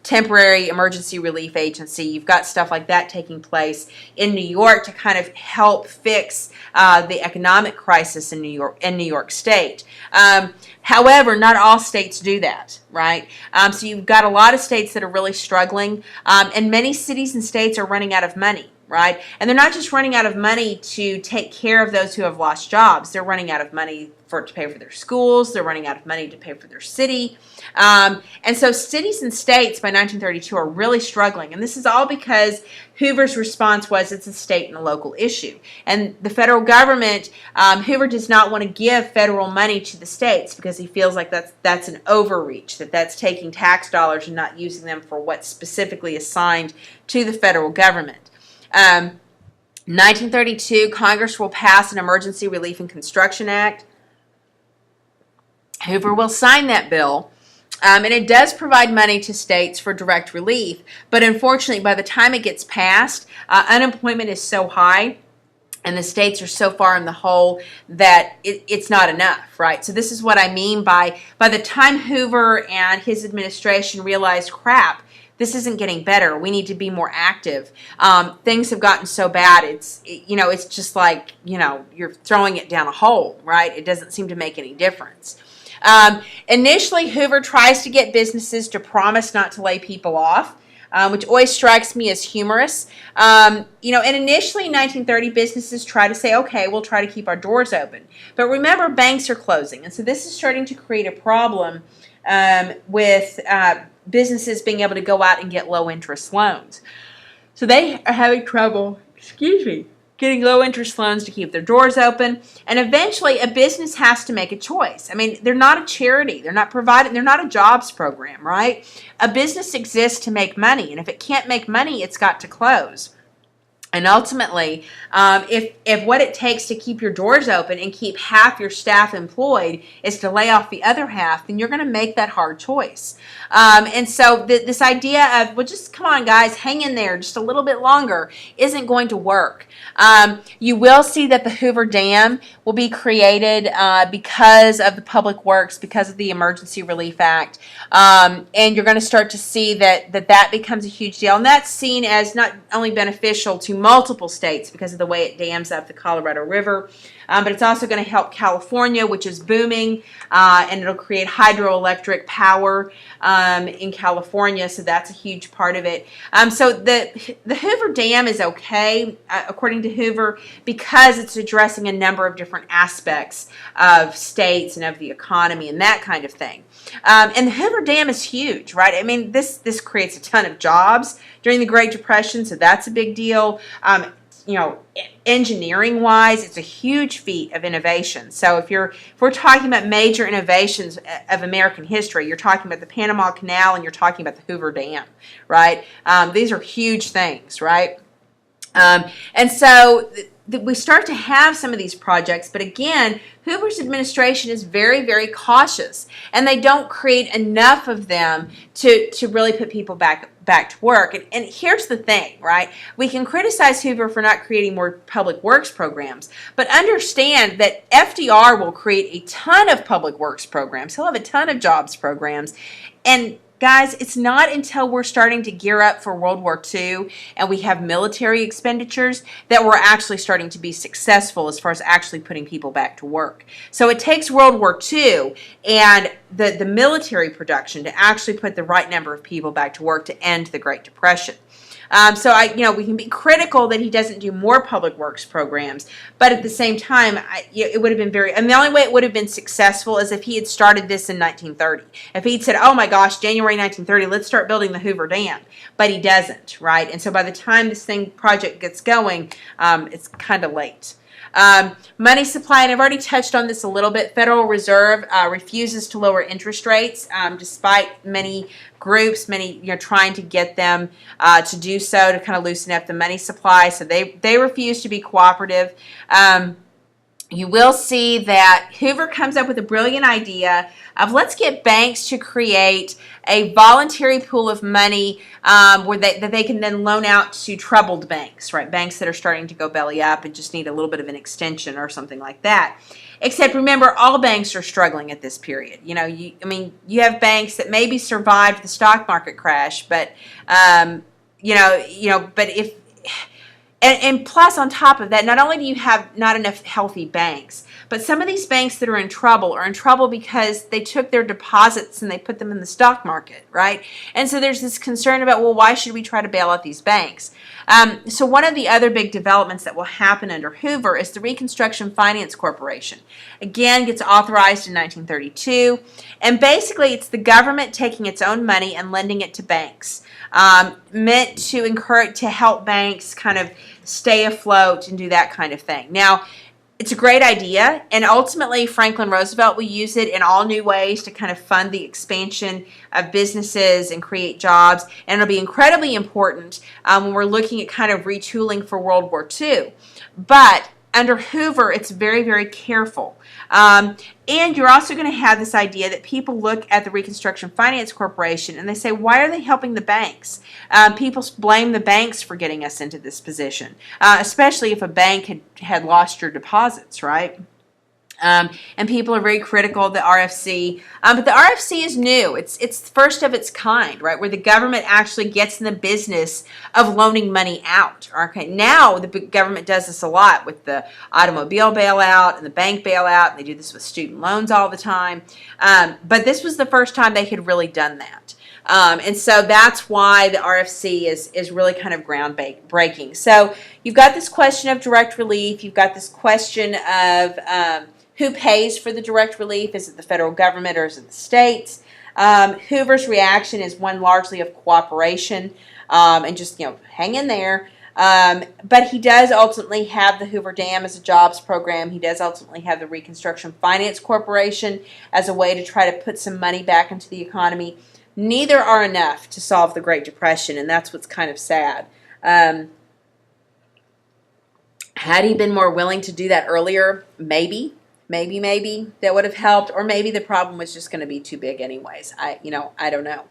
Speaker 1: temporary emergency relief agency. You've got stuff like that taking place in New York to kind of help fix the economic crisis in New York State. However, not all states do that, right? So you've got a lot of states that are really struggling, and many cities and states are running out of money, right? And they're not just running out of money to take care of those who have lost jobs. They're running out of money to pay for their schools. They're running out of money to pay for their city. And so cities and states by 1932 are really struggling. And this is all because Hoover's response was it's a state and a local issue. And the federal government, Hoover does not want to give federal money to the states because he feels like that's an overreach, that's taking tax dollars and not using them for what's specifically assigned to the federal government. 1932, Congress will pass an Emergency Relief and Construction Act. Hoover will sign that bill, And it does provide money to states for direct relief, but unfortunately, by the time it gets passed, unemployment is so high and the states are so far in the hole that it's not enough, right? So this is what I mean by the time Hoover and his administration realized, crap, this isn't getting better. We need to be more active. Things have gotten so bad. It's just like, you're throwing it down a hole, right? It doesn't seem to make any difference. Initially, Hoover tries to get businesses to promise not to lay people off, which always strikes me as humorous. And initially in 1930, businesses try to say, okay, we'll try to keep our doors open. But remember, banks are closing. And so this is starting to create a problem with businesses being able to go out and get low-interest loans. So they are having trouble, getting low-interest loans to keep their doors open. And eventually, a business has to make a choice. I mean, they're not a charity. They're not a jobs program, right? A business exists to make money. And if it can't make money, it's got to close. And ultimately, if what it takes to keep your doors open and keep half your staff employed is to lay off the other half, then you're going to make that hard choice. And so this idea of, well, just come on, guys, hang in there just a little bit longer isn't going to work. You will see that the Hoover Dam will be created because of the Public Works, because of the Emergency Relief Act. And you're going to start to see that becomes a huge deal. And that's seen as not only beneficial to multiple states because of the way it dams up the Colorado River, but it's also going to help California, which is booming, and it'll create hydroelectric power in California, so that's a huge part of it. So the Hoover Dam is okay, according to Hoover, because it's addressing a number of different aspects of states and of the economy and that kind of thing. And the Hoover Dam is huge, right? I mean, this creates a ton of jobs during the Great Depression, so that's a big deal. Engineering-wise, it's a huge feat of innovation. So if we're talking about major innovations of American history, you're talking about the Panama Canal and you're talking about the Hoover Dam, right? These are huge things, right? And so we start to have some of these projects, but again, Hoover's administration is very, very cautious, and they don't create enough of them to really put people back to work. And here's the thing, right? We can criticize Hoover for not creating more public works programs, but understand that FDR will create a ton of public works programs. He'll have a ton of jobs programs, and guys, it's not until we're starting to gear up for World War II and we have military expenditures that we're actually starting to be successful as far as actually putting people back to work. So it takes World War II and the military production to actually put the right number of people back to work to end the Great Depression. We can be critical that he doesn't do more public works programs, but at the same time, it would have been and the only way it would have been successful is if he had started this in 1930. If he'd said, oh my gosh, January 1930, let's start building the Hoover Dam, but he doesn't, right? And so by the time this project gets going, it's kind of late. Money supply, and I've already touched on this a little bit. Federal Reserve refuses to lower interest rates, despite many groups, trying to get them to do so, to kind of loosen up the money supply. So they refuse to be cooperative. You will see that Hoover comes up with a brilliant idea of, let's get banks to create a voluntary pool of money that they can then loan out to troubled banks, right? Banks that are starting to go belly up and just need a little bit of an extension or something like that. Except remember, all banks are struggling at this period. You have banks that maybe survived the stock market crash, but And plus, on top of that, not only do you have not enough healthy banks, but some of these banks that are in trouble because they took their deposits and they put them in the stock market, right? And so there's this concern about, well, why should we try to bail out these banks? So one of the other big developments that will happen under Hoover is the Reconstruction Finance Corporation. Again, gets authorized in 1932, and basically it's the government taking its own money and lending it to banks, meant to help banks kind of stay afloat and do that kind of thing. Now, it's a great idea, and ultimately Franklin Roosevelt will use it in all new ways to kind of fund the expansion of businesses and create jobs, and it'll be incredibly important when we're looking at kind of retooling for World War II. But under Hoover, it's very, very careful. And you're also going to have this idea that people look at the Reconstruction Finance Corporation and they say, why are they helping the banks? People blame the banks for getting us into this position, especially if a bank had lost your deposits, right? And people are very critical of the RFC, but the RFC is new. It's first of its kind, right, where the government actually gets in the business of loaning money out. Okay, now the government does this a lot with the automobile bailout and the bank bailout, and they do this with student loans all the time. But this was the first time they had really done that. And so that's why the RFC is really kind of groundbreaking. So you've got this question of direct relief. You've got this question of who pays for the direct relief? Is it the federal government or is it the states? Hoover's reaction is one largely of cooperation and just, hang in there. But he does ultimately have the Hoover Dam as a jobs program. He does ultimately have the Reconstruction Finance Corporation as a way to try to put some money back into the economy. Neither are enough to solve the Great Depression, and that's what's kind of sad. Had he been more willing to do that earlier? Maybe that would have helped, or maybe the problem was just going to be too big anyways. I don't know.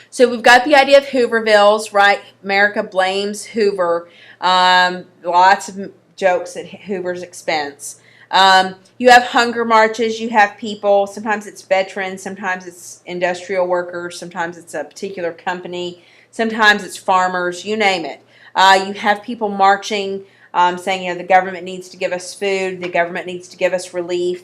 Speaker 1: So we've got the idea of Hoovervilles, right? America blames Hoover. Lots of jokes at Hoover's expense. You have hunger marches, you have people, sometimes it's veterans, sometimes it's industrial workers, sometimes it's a particular company, sometimes it's farmers, you name it. You have people marching, saying, the government needs to give us food, the government needs to give us relief.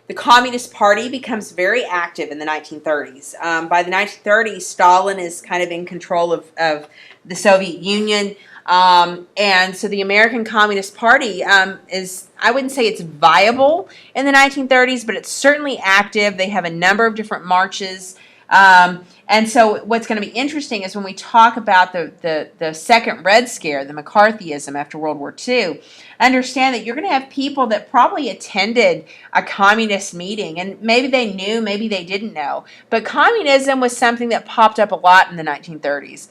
Speaker 1: The Communist Party becomes very active in the 1930s. By the 1930s, Stalin is kind of in control of the Soviet Union. And so the American Communist Party is, I wouldn't say it's viable in the 1930s, but it's certainly active. They have a number of different marches. And so what's going to be interesting is when we talk about the second Red Scare, the McCarthyism after World War II, understand that you're going to have people that probably attended a communist meeting, and maybe they knew, maybe they didn't know, but communism was something that popped up a lot in the 1930s.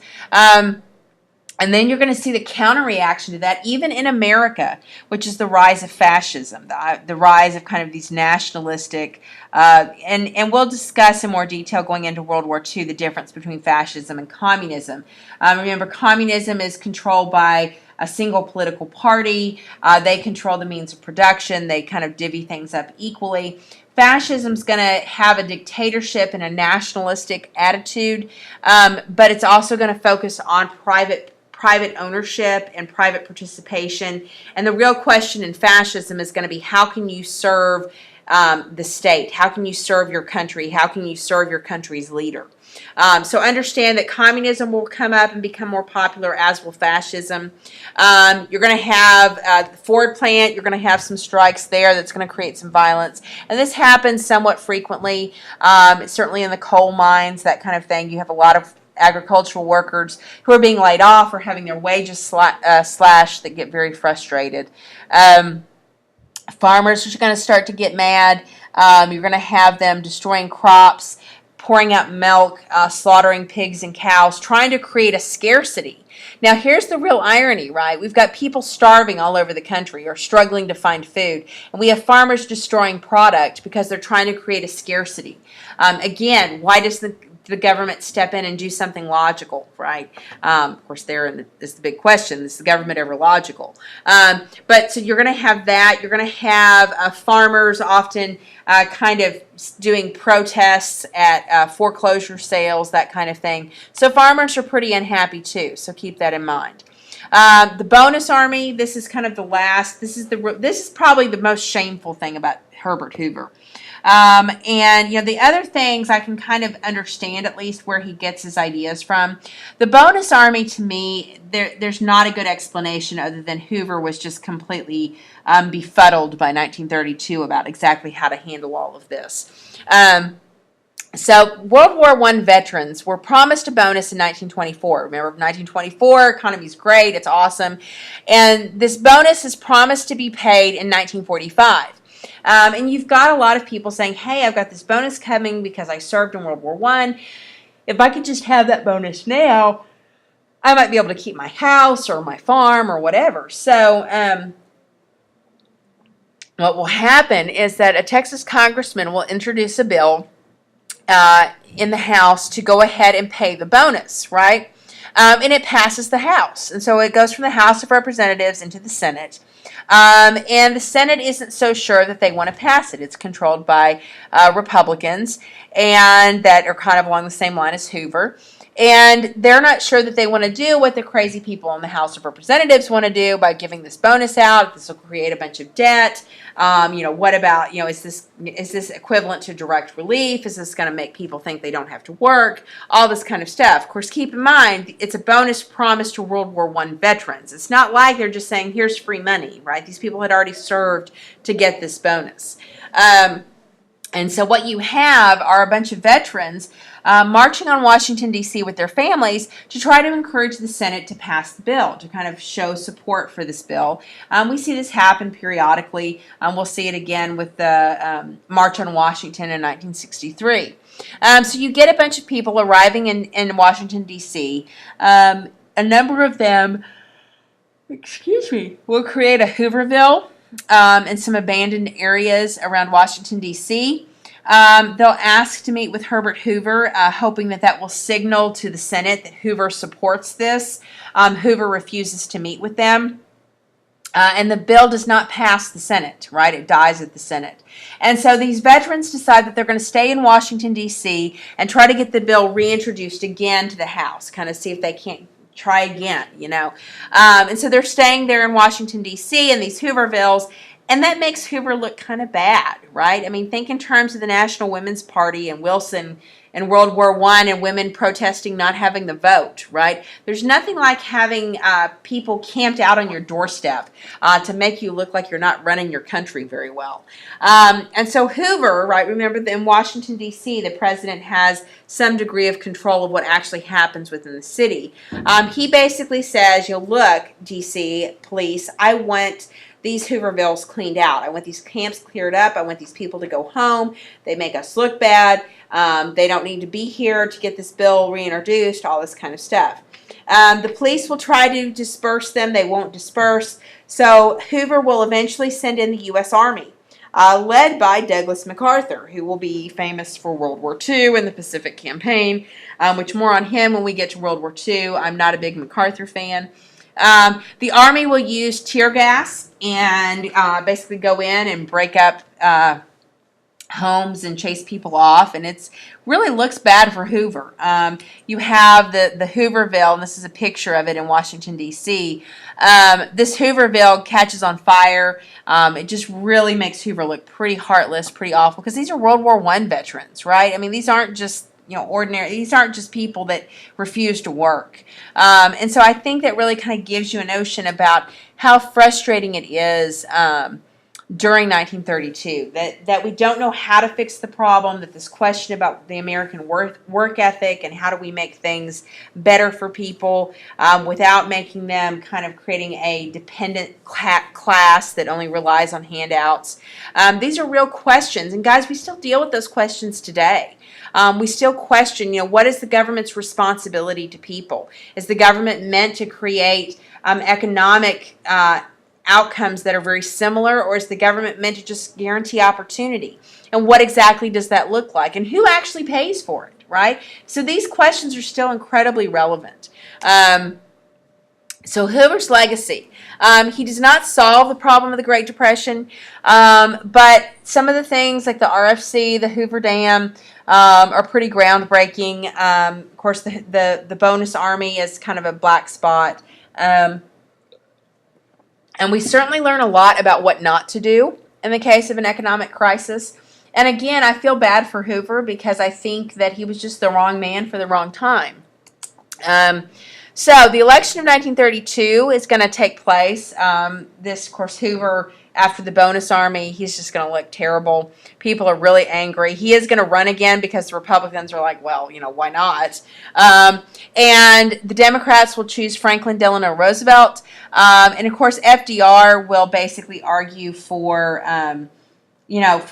Speaker 1: And then you're going to see the counter-reaction to that, even in America, which is the rise of fascism, the rise of kind of these nationalistic, and we'll discuss in more detail going into World War II the difference between fascism and communism. Remember, communism is controlled by a single political party. They control the means of production. They kind of divvy things up equally. Fascism is going to have a dictatorship and a nationalistic attitude, but it's also going to focus on private ownership and private participation. And the real question in fascism is going to be, how can you serve the state? How can you serve your country? How can you serve your country's leader? So understand that communism will come up and become more popular, as will fascism. You're going to have the Ford plant. You're going to have some strikes there that's going to create some violence. And this happens somewhat frequently, certainly in the coal mines, that kind of thing. You have a lot of agricultural workers who are being laid off or having their wages slashed that get very frustrated. Farmers are going to start to get mad. You're going to have them destroying crops, pouring out milk, slaughtering pigs and cows, trying to create a scarcity. Now, here's the real irony, right? We've got people starving all over the country or struggling to find food, and we have farmers destroying product because they're trying to create a scarcity. Again, why does the government step in and do something logical, right? Of course, is the big question. Is the government ever logical? But so you're going to have that. You're going to have farmers often kind of doing protests at foreclosure sales, that kind of thing. So farmers are pretty unhappy too. So keep that in mind. The bonus army. This is kind of the last. This is probably the most shameful thing about Herbert Hoover. And the other things I can kind of understand at least where he gets his ideas from. The bonus army, to me, there's not a good explanation other than Hoover was just completely befuddled by 1932 about exactly how to handle all of this. So World War I veterans were promised a bonus in 1924. Remember, 1924, economy's great, it's awesome. And this bonus is promised to be paid in 1945. And you've got a lot of people saying, hey, I've got this bonus coming because I served in World War I. If I could just have that bonus now, I might be able to keep my house or my farm or whatever. So what will happen is that a Texas congressman will introduce a bill in the House to go ahead and pay the bonus, right? And it passes the House. And so it goes from the House of Representatives into the Senate. And the Senate isn't so sure that they want to pass it. It's controlled by Republicans, and that are kind of along the same line as Hoover. And they're not sure that they want to do what the crazy people in the House of Representatives want to do by giving this bonus out. This will create a bunch of debt. What about, is this equivalent to direct relief? Is this going to make people think they don't have to work? All this kind of stuff. Of course, keep in mind, it's a bonus promised to World War I veterans. It's not like they're just saying, here's free money, right? These people had already served to get this bonus. And so what you have are a bunch of veterans marching on Washington, D.C. with their families to try to encourage the Senate to pass the bill, to kind of show support for this bill. We see this happen periodically. We'll see it again with the March on Washington in 1963. So you get a bunch of people arriving in Washington, D.C. A number of them, will create a Hooverville in some abandoned areas around Washington, D.C. They'll ask to meet with Herbert Hoover, hoping that will signal to the Senate that Hoover supports this. Hoover refuses to meet with them. And the bill does not pass the Senate, right? It dies at the Senate. And so these veterans decide that they're going to stay in Washington, D.C. and try to get the bill reintroduced again to the House, kind of see if they can't try again, And so they're staying there in Washington, D.C. in these Hoovervilles. And that makes Hoover look kind of bad, right? I mean, think in terms of the National Women's Party and Wilson and World War I and women protesting not having the vote, right? There's nothing like having people camped out on your doorstep to make you look like you're not running your country very well. And so Hoover, right, remember that in Washington, D.C., the president has some degree of control of what actually happens within the city. He basically says, look, D.C. police, I want these Hoovervilles cleaned out. I want these camps cleared up. I want these people to go home. They make us look bad. They don't need to be here to get this bill reintroduced, all this kind of stuff. The police will try to disperse them. They won't disperse. So Hoover will eventually send in the U.S. Army, led by Douglas MacArthur, who will be famous for World War II and the Pacific Campaign, which more on him when we get to World War II. I'm not a big MacArthur fan. The Army will use tear gas and basically go in and break up homes and chase people off, and it's really looks bad for Hoover. You have the Hooverville, and this is a picture of it in Washington, D.C. This Hooverville catches on fire. It just really makes Hoover look pretty heartless, pretty awful, because these are World War I veterans, right? I mean, these aren't just ordinary. These aren't just people that refuse to work. And so I think that really kind of gives you a notion about how frustrating it is during 1932, that we don't know how to fix the problem, that this question about the American work ethic and how do we make things better for people without making them kind of creating a dependent class that only relies on handouts. These are real questions, and guys, we still deal with those questions today. We still question, what is the government's responsibility to people? Is the government meant to create economic outcomes that are very similar, or is the government meant to just guarantee opportunity? And what exactly does that look like? And who actually pays for it, right? So these questions are still incredibly relevant. So Hoover's legacy. He does not solve the problem of the Great Depression, but some of the things like the RFC, the Hoover Dam, are pretty groundbreaking. Of course, the bonus army is kind of a black spot. And we certainly learn a lot about what not to do in the case of an economic crisis. And again, I feel bad for Hoover because I think that he was just the wrong man for the wrong time. So the election of 1932 is going to take place. Of course, Hoover, after the bonus army, he's just going to look terrible. People are really angry. He is going to run again because the Republicans are like, well, why not? And the Democrats will choose Franklin Delano Roosevelt. And of course, FDR will basically argue for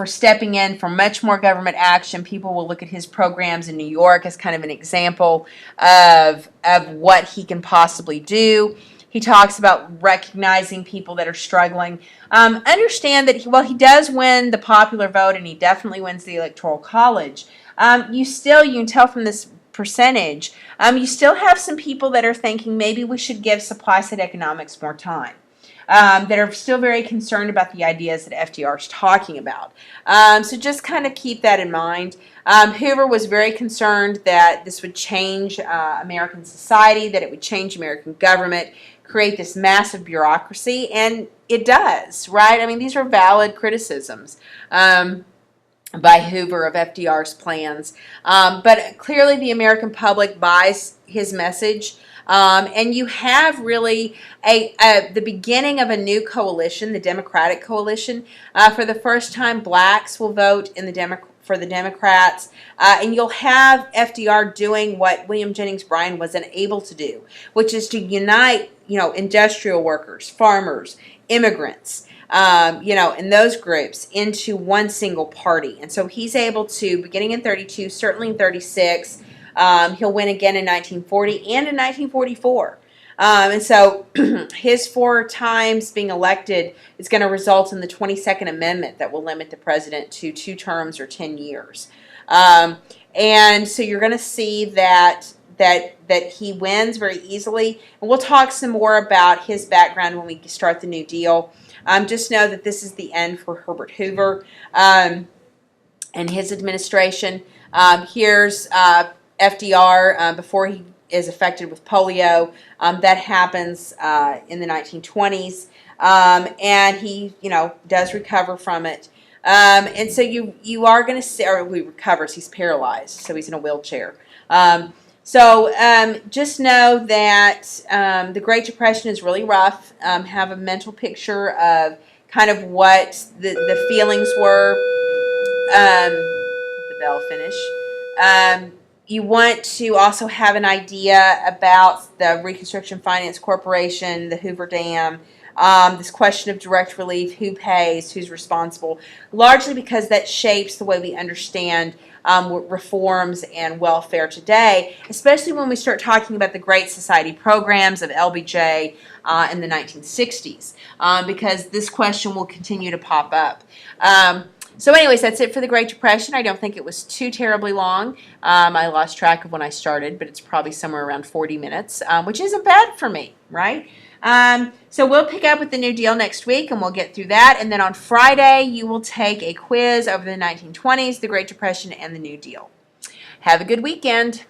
Speaker 1: stepping in for much more government action. People will look at his programs in New York as kind of an example of what he can possibly do. He talks about recognizing people that are struggling. Understand that, he does win the popular vote, and he definitely wins the Electoral College. You can tell from this percentage, you still have some people that are thinking maybe we should give supply-side economics more time. That are still very concerned about the ideas that FDR is talking about. So just kind of keep that in mind. Hoover was very concerned that this would change American society, that it would change American government, create this massive bureaucracy, and it does, right? I mean, these are valid criticisms by Hoover of FDR's plans. But clearly the American public buys his message. And you have really the beginning of a new coalition, the Democratic coalition. For the first time, blacks will vote in for the Democrats, and you'll have FDR doing what William Jennings Bryan was unable to do, which is to unite, industrial workers, farmers, immigrants, and those groups into one single party. And so he's able to, beginning in 32, certainly in 36. He'll win again in 1940 and in 1944. And so his 4 times being elected is going to result in the 22nd Amendment that will limit the president to 2 terms or 10 years. And so you're going to see that he wins very easily. And we'll talk some more about his background when we start the New Deal. Just know that this is the end for Herbert Hoover and his administration. Here's FDR before he is affected with polio. That happens in the 1920s, and he does recover from it. And so you are going to see, or he recovers. He's paralyzed, so he's in a wheelchair. Just know that the Great Depression is really rough. Have a mental picture of kind of what the feelings were. Let the bell finish. You want to also have an idea about the Reconstruction Finance Corporation, the Hoover Dam, this question of direct relief, who pays, who's responsible, largely because that shapes the way we understand reforms and welfare today, especially when we start talking about the Great Society programs of LBJ in the 1960s, because this question will continue to pop up. So anyways, that's it for the Great Depression. I don't think it was too terribly long. I lost track of when I started, but it's probably somewhere around 40 minutes, which isn't bad for me, right? So we'll pick up with the New Deal next week, and we'll get through that. And then on Friday, you will take a quiz over the 1920s, the Great Depression, and the New Deal. Have a good weekend.